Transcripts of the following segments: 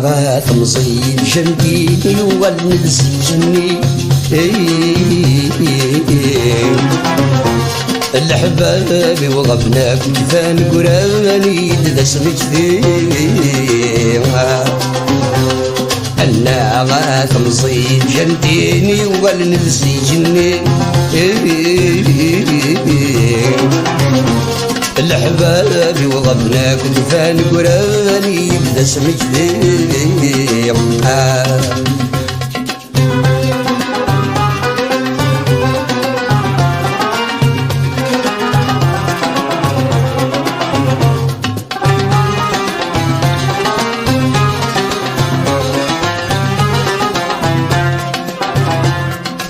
غاث مصيد جنبيني والنفس جني الحبابي وغبناك كفان قراني دسمك فيها أنا غاث مصيد جنبيني والنفس جني الحبابي وغبناك كفان قراني دسمك فيها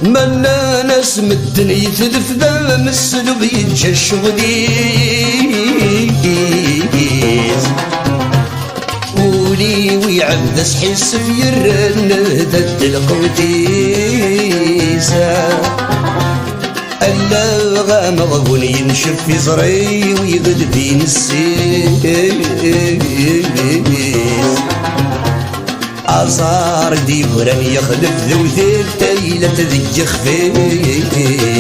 منا ناس مدن يتدف ذا مسلوب ينجى الشغليز ولي ويعبد حس في الرن ذات القوتيزة ألا غامض ينشف في زري ويغد بين السيز أصار ديفران يخلف ذوثير تايلة ذي خفيسة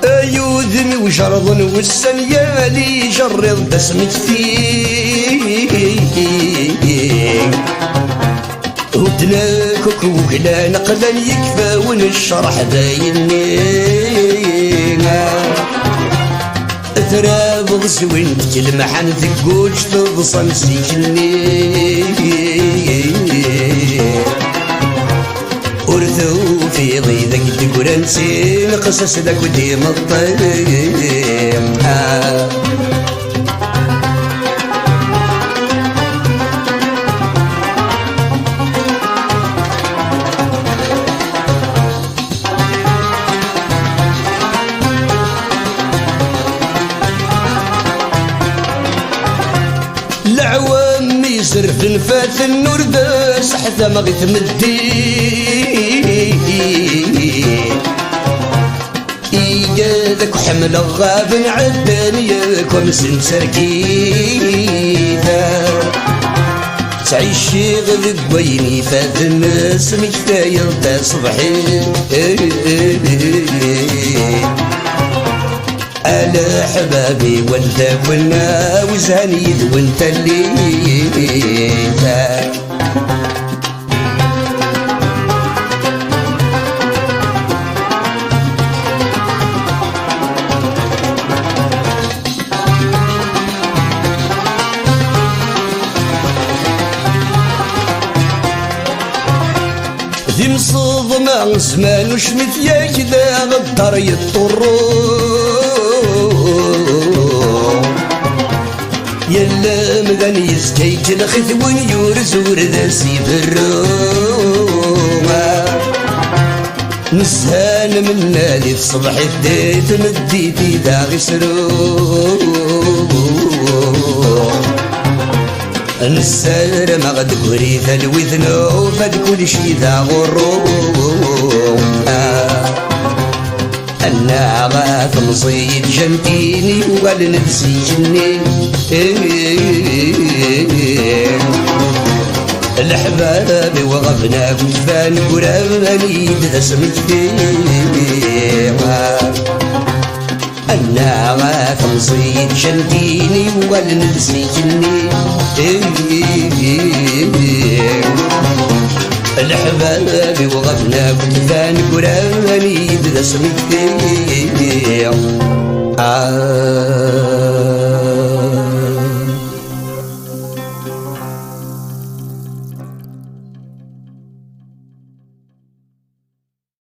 أيوذني وجرض والسنيالي جرض دسمك فيه ودناك وكلا نقلا يكفى ونشرح داينينا تراب زوين تلمح عن ثقوج تضصن سجلني ورثو في ضيذك تقول نسي قصص ذاك وديم الطيم العوام يسرف نفات النور بس حتى ما غيث مدين إيجادك وحمل غاب عداني ياكم سنسركيثا تعيش غذب ويني فات الناس مكفاية تصبحي ألا حبابي وانت كنا وزهنيد وانت اللي ذي مصدمة زمان وشمت يا كذا غدر يضطروا يلا مغني يزكيت الخذ ونيورز ورد سيبروا نسهان من نادي في صبح الديت مديتي داغي سرو نسال ما غد قريت الوذنو فد كل شي ذا غرو أنا غاث مصيد جنتيني وقال نفسي جني الحباب وغفنا كفان قراني دسمت فيها أنا غاث مصيد جنتيني وقال نفسي جني الحباب وغفنا كفان قراني دسمت فيها